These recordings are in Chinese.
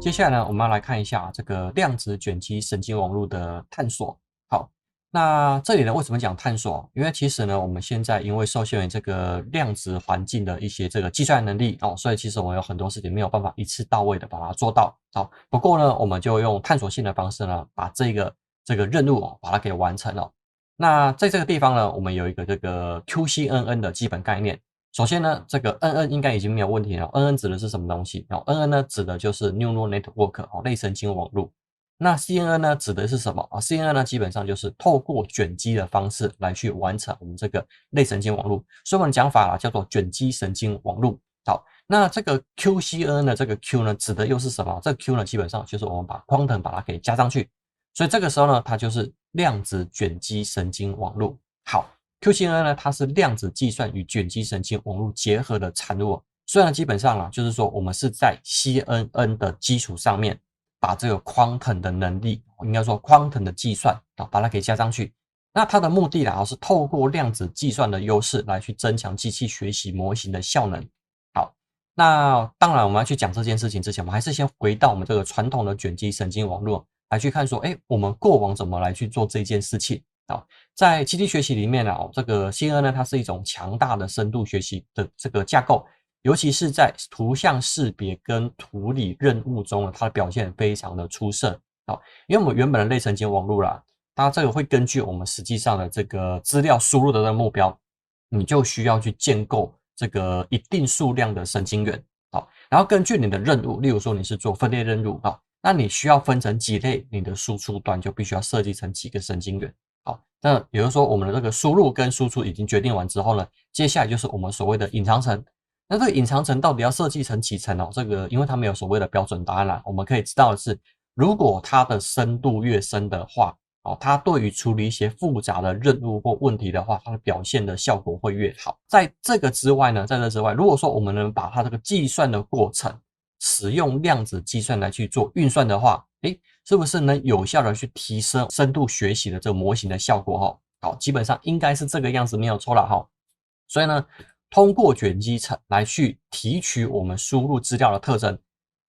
接下来呢，我们要来看一下这个量子卷积神经网络的探索。好，那这里呢，为什么讲探索？因为其实呢，我们现在因为受限于这个量子环境的一些这个计算能力所以其实我们有很多事情没有办法一次到位的把它做到。好，不过呢，我们就用探索性的方式呢，把这个任务把它给完成了。那在这个地方呢，我们有一个这个 QCNN 的基本概念。首先呢，这个 NN 应该已经没有问题了。NN 指的是什么东西？NN 呢指的就是 neural network 类神经网络。那 CNN 呢指的是什么？CNN 呢基本上就是透过卷积的方式来去完成我们这个类神经网络。所以我们讲法叫做卷积神经网络。好，那这个 QCNN 的这个 Q 呢指的又是什么？这个 Q 呢基本上就是我们把 quantum 把它给加上去，所以这个时候呢它就是量子卷积神经网络。好。QCNN 呢，它是量子计算与卷积神经网络结合的产物。虽然基本上就是说我们是在 CNN 的基础上面，把这个 quantum 的能力，应该说 quantum 的计算把它给加上去。那它的目的是透过量子计算的优势来去增强机器学习模型的效能。好，那当然我们要去讲这件事情之前，我们还是先回到我们这个传统的卷积神经网络来去看说，我们过往怎么来去做这件事情。在机器学习里面这个 CNN 呢，它是一种强大的深度学习的这个架构，尤其是在图像识别跟图理任务中呢，它的表现非常的出色。因为我们原本的类神经网络啦，它这个会根据我们实际上的这个资料输入的这个目标，你就需要去建构这个一定数量的神经元。然后根据你的任务，例如说你是做分类任务那你需要分成几类，你的输出端就必须要设计成几个神经元。好，那也就是说，我们的这个输入跟输出已经决定完之后呢，接下来就是我们所谓的隐藏层。那这个隐藏层到底要设计成几层这个因为它没有所谓的标准答案啦，我们可以知道的是，如果它的深度越深的话，它对于处理一些复杂的任务或问题的话，它的表现的效果会越好。在这之外，如果说我们能把它这个计算的过程使用量子计算来去做运算的话，是不是能有效的去提升深度学习的这个模型的效果好，基本上应该是这个样子没有错了所以呢，通过卷积层来去提取我们输入资料的特征。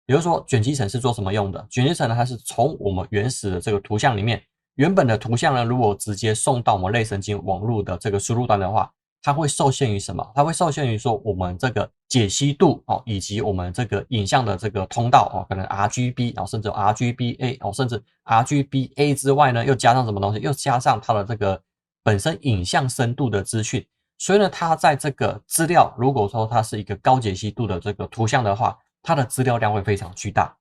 比如说卷积层是做什么用的？卷积层呢，它是从我们原始的这个图像里面，原本的图像呢，如果直接送到我们类神经网络的这个输入端的话，它会受限于什么？它会受限于说我们这个解析度以及我们这个影像的这个通道可能 RGB 甚至 RGBA 甚至 RGBA 之外呢，又加上什么东西？又加上它的这个本身影像深度的资讯。所以呢，它在这个资料，如果说它是一个高解析度的这个图像的话，它的资料量会非常巨大。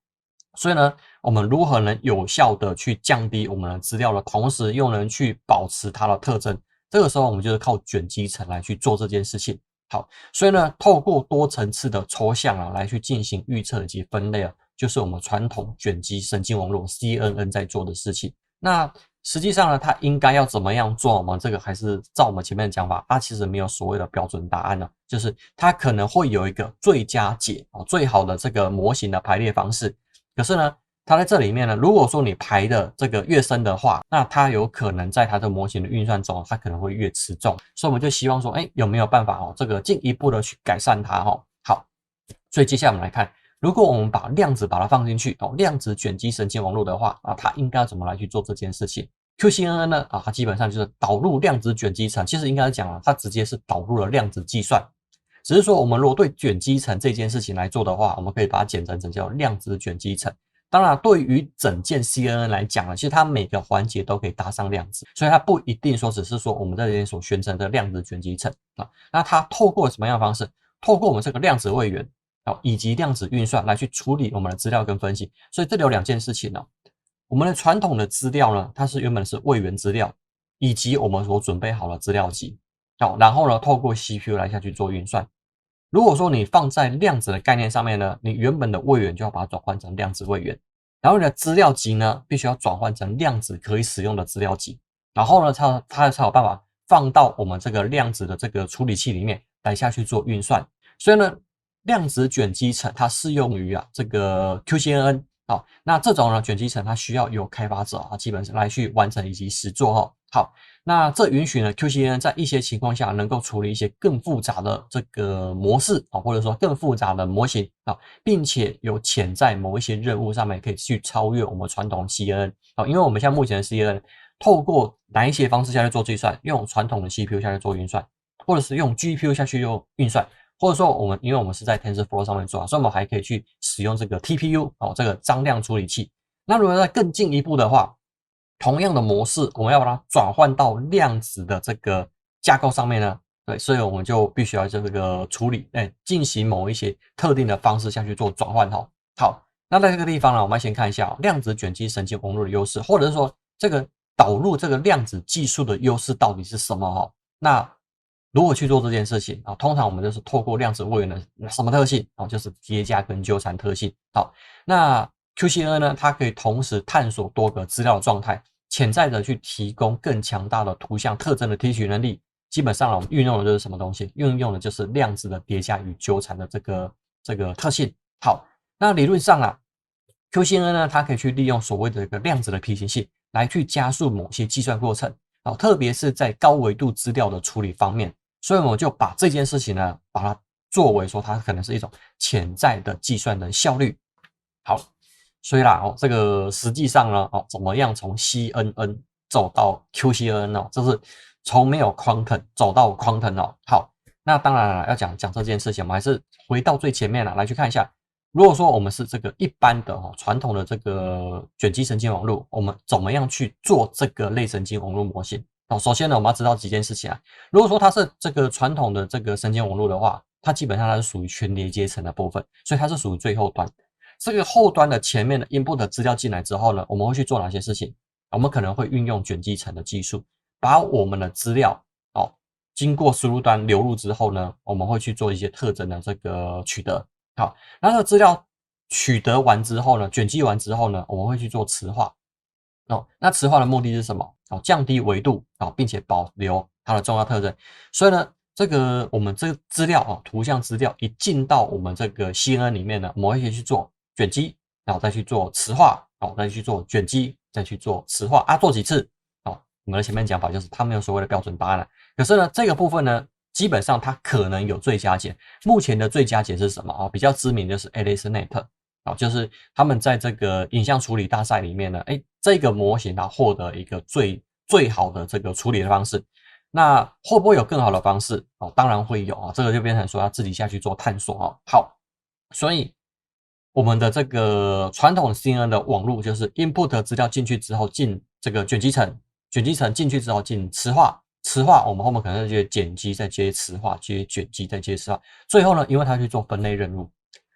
所以呢，我们如何能有效的去降低我们的资料的同时，又能去保持它的特征？这个时候我们就是靠卷积层来去做这件事情。好，所以呢，透过多层次的抽象来去进行预测以及分类就是我们传统卷积神经网络 CNN 在做的事情。那实际上呢，它应该要怎么样做？我们这个还是照我们前面的讲法，它其实没有所谓的标准答案就是它可能会有一个最佳解最好的这个模型的排列方式。可是呢，它在这里面呢，如果说你排的这个越深的话，那它有可能在它的模型的运算中，它可能会越吃重。所以我们就希望说，有没有办法这个进一步的去改善它好，所以接下来我们来看，如果我们把量子把它放进去量子卷积神经网络的话它应该怎么来去做这件事情？QCNN 呢它基本上就是导入量子卷积层，其实应该讲它直接是导入了量子计算。只是说我们如果对卷积层这件事情来做的话，我们可以把它简称成叫量子卷积层。当然对于整件 CNN 来讲其实它每个环节都可以搭上量子，所以它不一定说只是说我们在这边所宣称的量子卷积层那它透过什么样的方式？透过我们这个量子位元以及量子运算来去处理我们的资料跟分析。所以这里有两件事情我们的传统的资料呢，它是原本是位元资料以及我们所准备好的资料集然后呢，透过 CPU 来下去做运算。如果说你放在量子的概念上面呢，你原本的位元就要把它转换成量子位元，然后你的资料集呢，必须要转换成量子可以使用的资料集，然后呢，它才有办法放到我们这个量子的这个处理器里面来下去做运算。所以呢，量子卷积层它适用于这个 QCNN，好，那这种呢卷积层它需要有开发者啊，基本上来去完成以及实作哈。好，那这允许呢 QCN 在一些情况下能够处理一些更复杂的这个模式啊，或者说更复杂的模型啊，并且有潜在某一些任务上面可以去超越我们传统的 CNN 啊，因为我们像目前的 CNN 透过哪一些方式下去做计算，用传统的 CPU 下去做运算，或者是用 GPU 下去用运算。或者说因为我们是在 TensorFlow 上面做，所以我们还可以去使用这个 TPU 这个张量处理器。那如果再更进一步的话，同样的模式，我们要把它转换到量子的这个架构上面呢？对，所以我们就必须要这个处理，进行某一些特定的方式下去做转换哈。好，那在这个地方呢，我们先看一下量子卷积神经网络的优势，或者是说这个导入这个量子技术的优势到底是什么哈？那如何去做这件事情啊？通常我们就是透过量子位元的什么特性啊？就是叠加跟纠缠特性。好，那 QCN 呢，它可以同时探索多个资料的状态，潜在的去提供更强大的图像特征的提取能力。基本上我们运用的就是什么东西？运用的就是量子的叠加与纠缠的这个特性。好，那理论上啊，QCN 呢，它可以去利用所谓的一个量子的平行性来去加速某些计算过程。特别是在高维度资料的处理方面，所以我就把这件事情呢，把它作为说它可能是一种潜在的计算的效率。好，所以啦，这个实际上呢，怎么样从 CNN 走到 QCN 哦，这是从没有 Quantum 走到 Quantum 哦。好，那当然了，要讲这件事情，我们还是回到最前面了，来去看一下。如果说我们是这个一般的传统的这个卷积神经网络，我们怎么样去做这个类神经网络模型？首先呢，我们要知道几件事情啊。如果说它是这个传统的这个神经网络的话，它基本上它是属于全连接层的部分，所以它是属于最后端。这个后端的前面的 input 的资料进来之后呢，我们会去做哪些事情？我们可能会运用卷积层的技术，把我们的资料经过输入端流入之后呢，我们会去做一些特征的这个取得。好，那这个资料取得完之后呢，卷积完之后呢，我们会去做磁化。那磁化的目的是什么？降低维度并且保留它的重要特征。所以呢，这个我们这个资料图像资料一进到我们这个 CNN 里面呢，我们会去做卷积，然后再去做磁化，再去做卷积，再去做磁化做几次？我们的前面讲法就是它没有所谓的标准答案了。可是呢，这个部分呢，基本上它可能有最佳解。目前的最佳解是什么比较知名的是 AleXNet 就是他们在这个影像处理大赛里面呢，这个模型它获得一个最好的这个处理的方式。那会不会有更好的方式？当然会有这个就变成说要自己下去做探索好，所以我们的这个传统 CNN 的网络就是 input 资料进去之后进这个卷积层，卷积层进去之后进磁化，磁化我们后面可能接剪辑，再接磁化，接卷积，再接磁化。最后呢，因为它去做分类任务，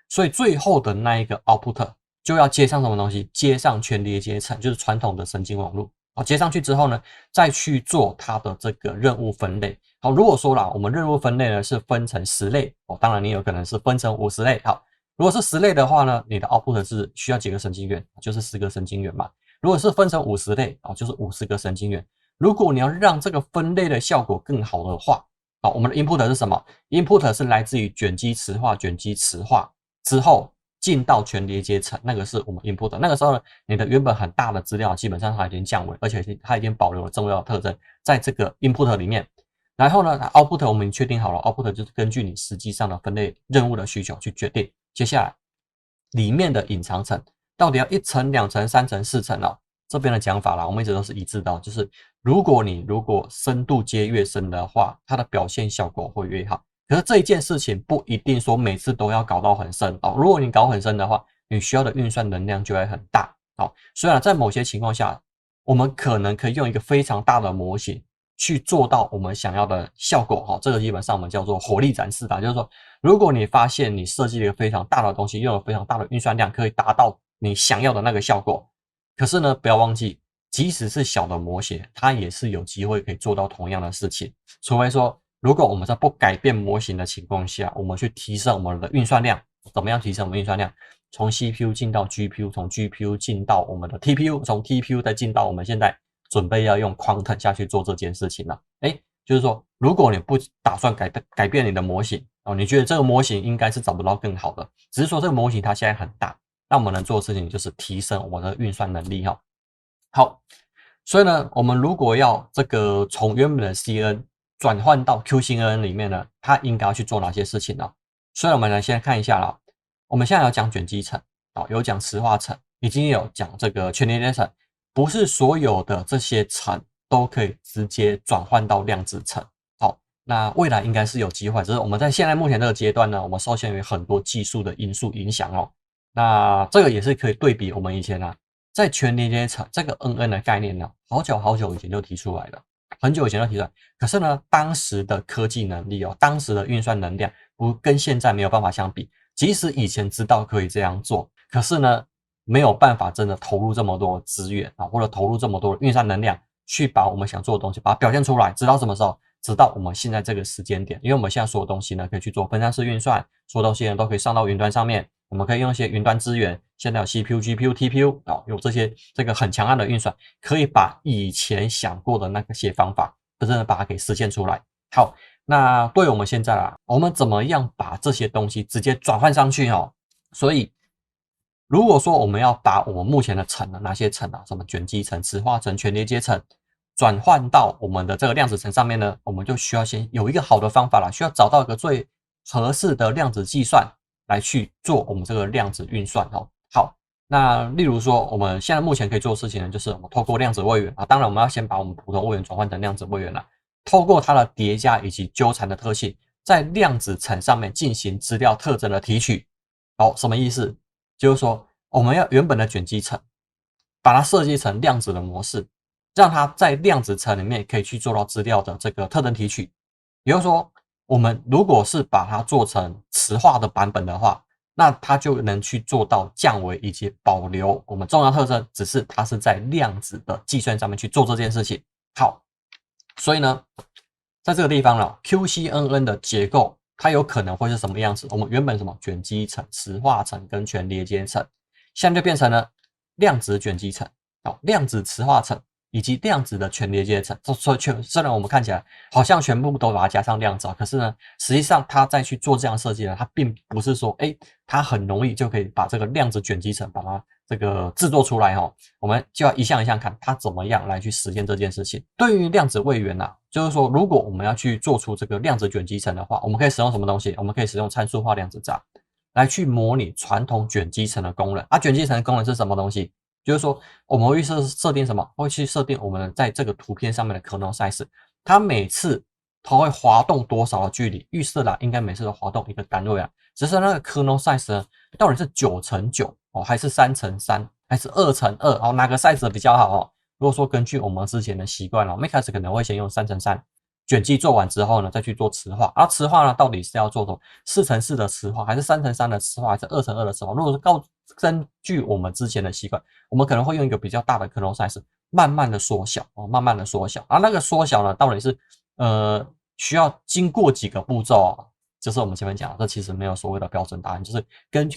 所以最后的那一个 output 就要接上什么东西？接上全连接层，就是传统的神经网络。接上去之后呢，再去做它的这个任务分类。好，如果说啦，我们任务分类呢是分成10类当然你有可能是分成50类。好，如果是10类的话呢，你的 output 是需要几个神经元？就是10个神经元嘛。如果是分成50类就是50个神经元。如果你要让这个分类的效果更好的话，我们的 input 是什么 ？input 是来自于卷积磁化，卷积磁化之后进到全连接层，那个是我们 input。那个时候呢，你的原本很大的资料基本上它已经降维，而且它已经保留了重要的特征在这个 input 里面。然后呢 ，output 我们确定好了 ，output 就是根据你实际上的分类任务的需求去决定。接下来里面的隐藏层到底要1层、2层、3层、4层这边的讲法啦，我们一直都是一致的就是如果深度接越深的话，它的表现效果会越好。可是这一件事情不一定说每次都要搞到很深如果你搞很深的话，你需要的运算能量就会很大虽然在某些情况下，我们可能可以用一个非常大的模型去做到我们想要的效果这个基本上我们叫做火力展示就是说，如果你发现你设计了一个非常大的东西，用了非常大的运算量，可以达到你想要的那个效果。可是呢，不要忘记，即使是小的模型，它也是有机会可以做到同样的事情。除非说，如果我们在不改变模型的情况下，我们去提升我们的运算量，怎么样提升我们运算量？从 CPU 进到 GPU， 从 GPU 进到我们的 TPU， 从 TPU 再进到我们现在准备要用 Quantum 下去做这件事情了。就是说，如果你不打算改变你的模型你觉得这个模型应该是找不到更好的，只是说这个模型它现在很大。那我们能做的事情就是提升我们的运算能力哈。好，所以呢，我们如果要这个从原本的 Cn 转换到 QCNN 里面呢，它应该要去做哪些事情呢？所以我们来先看一下啦。我们现在有讲卷积层，有讲磁化层，已经有讲这个全连接层，不是所有的这些层都可以直接转换到量子层。好，那未来应该是有机会，只是我们在现在目前这个阶段呢，我们受限于很多技术的因素影响哦。那这个也是可以对比我们以前啊，在全连接层这个 NN 的概念呢，好久以前就提出来了，很久以前就提出来。可是呢，当时的科技能力哦，当时的运算能量不跟现在没有办法相比。即使以前知道可以这样做，可是呢，没有办法真的投入这么多资源啊，或者投入这么多的运算能量，去把我们想做的东西把它表现出来。直到什么时候？直到我们现在这个时间点，因为我们现在所有东西呢，可以去做分散式运算，所有东西呢都可以上到云端上面。我们可以用一些云端资源，现在有 CPU、GPU、TPU 有这些很强悍的运算，可以把以前想过的那些方法，真的把它给实现出来。好。那对我们现在啊，我们怎么样把这些东西直接转换上去哦？所以，如果说我们要把我们目前的层啊，哪些层啊，什么卷积层、磁化层、全连接层，转换到我们的这个量子层上面呢，我们就需要先有一个好的方法啦，需要找到一个最合适的量子计算来去做我们这个量子运算哦。好，那例如说，我们现在目前可以做的事情呢，就是我们透过量子位元啊，当然我们要先把我们普通位元转换成量子位元啦。透过它的叠加以及纠缠的特性，在量子层上面进行资料特征的提取。好，什么意思？就是说，我们要原本的卷积层，把它设计成量子的模式，让它在量子层里面可以去做到资料的这个特征提取。也就是说，我们如果是把它做成磁化的版本的话，那它就能去做到降维以及保留我们重要特征，只是它是在量子的计算上面去做这件事情。好。所以呢，在这个地方了 ，QCNN 的结构它有可能会是什么样子？我们原本什么卷积层、磁化层跟全连接层，现在就变成了量子卷积层、量子磁化层以及量子的全连接层。虽然我们看起来好像全部都把它加上量子，可是呢，实际上它再去做这样设计呢，它并不是说，它很容易就可以把这个量子卷积层把它这个制作出来哈。我们就要一项一项看它怎么样来去实现这件事情。对于量子位元啊，就是说，如果我们要去做出这个量子卷积层的话，我们可以使用什么东西？我们可以使用参数化量子闸来去模拟传统卷积层的功能。卷积层的功能是什么东西？就是说，我们会设定什么？会去设定我们在这个图片上面的 kernel size， 它每次它会滑动多少的距离？预设啦，应该每次都滑动一个单位啊。只是那个 kernel size 呢，到底是9×9还是3×3，还是2×2？哪个 size 比较好哦？如果说根据我们之前的习惯了，我们一开始可能会先用3×3卷积做完之后呢，再去做磁化。而磁化呢，到底是要做什么4×4的磁化，还是3×3的磁化，还是2×2的磁化？如果是根据我们之前的习惯，我们可能会用一个比较大的 kernel size， 慢慢的缩小慢慢的缩小。那个缩小呢，到底是需要经过几个步骤就是我们前面讲的，这其实没有所谓的标准答案，就是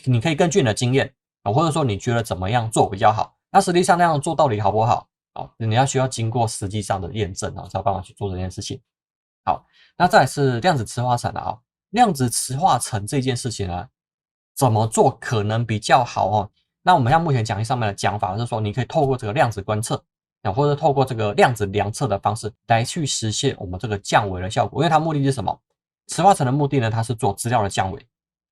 你可以根据你的经验或者说你觉得怎么样做比较好，那实际上那样做到底好不好你需要经过实际上的验证才有办法去做这件事情。好，那再来是量子磁化层量子磁化层这件事情呢，怎么做可能比较好那我们像目前讲义上面的讲法是说，你可以透过这个量子观测或者透过这个量子量测的方式来去实现我们这个降维的效果。因为它目的是什么？磁化层的目的呢，它是做资料的降维，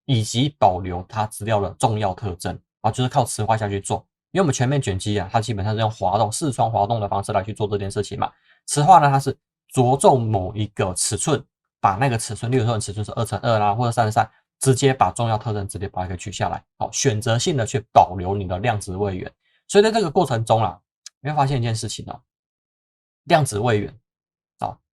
以及保留它资料的重要特征就是靠磁化下去做。因为我们全面卷积它基本上是用滑动视窗滑动的方式来去做这件事情嘛。磁化呢，它是着重某一个尺寸，把那个尺寸，例如说你尺寸是2×2啦，或者3×3，直接把重要特征直接把它给取下来，选择性的去保留你的量子位元。所以在这个过程中你会发现一件事情量子位元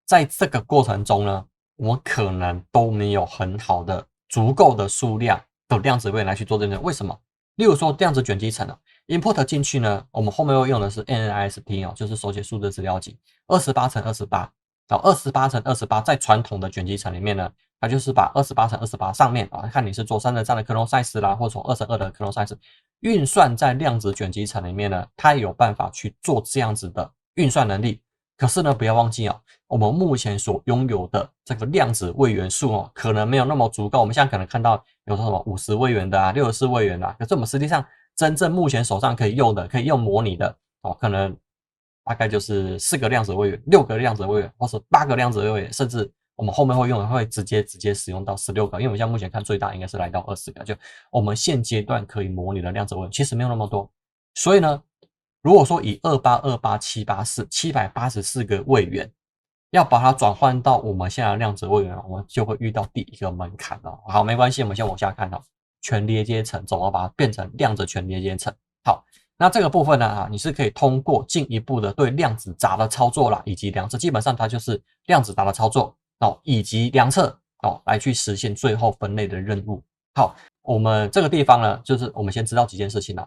在这个过程中呢，我们可能都没有很好的足够的数量的量子位元来去做这件事。为什么？例如说量子卷积层import 进去呢，我们后面会用的是 NNISP 就是手写数字资料集，28×28。28×28在传统的卷积层里面呢，它就是把28×28上面看你是做3×3的 kernel size 啦，或者从2×2的 kernel size 运算在量子卷积层里面呢，它也有办法去做这样子的运算能力。可是呢，不要忘记我们目前所拥有的这个量子位元数可能没有那么足够。我们现在可能看到有什么50位元的64位元的可是我们实际上真正目前手上可以用的、可以用模拟的哦，可能大概就是4个量子位元、6个量子位元，或是8个量子位元，甚至我们后面会用的会直接使用到16个，因为我们现在目前看最大应该是来到20个，就我们现阶段可以模拟的量子位元其实没有那么多，所以呢，如果说以2828784个位元，要把它转换到我们现在的量子位元，我们就会遇到第一个门槛哦。好，没关系，我们先往下看哦。全连接层怎么把它变成量子全连接层？好，那这个部分呢，你是可以通过进一步的对量子闸的操作啦，以及量测，基本上它就是量子闸的操作哦，以及量测哦，来去实现最后分类的任务。好，我们这个地方呢，就是我们先知道几件事情啦，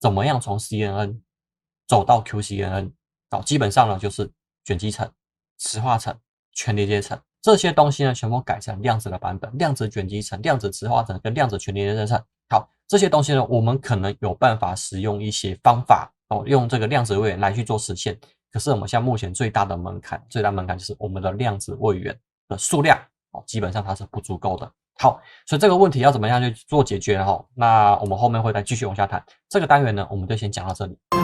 怎么样从 CNN 走到 QCNN，哦，基本上呢就是卷积层、磁化层、全连接层。这些东西呢，全部改成量子的版本，量子卷积层、量子磁化层跟量子全连接层。好，这些东西呢，我们可能有办法使用一些方法哦，用这个量子位元来去做实现。可是我们现在目前最大门槛就是我们的量子位元的数量哦，基本上它是不足够的。好，所以这个问题要怎么样去做解决哈？那我们后面会再继续往下谈。这个单元呢，我们就先讲到这里。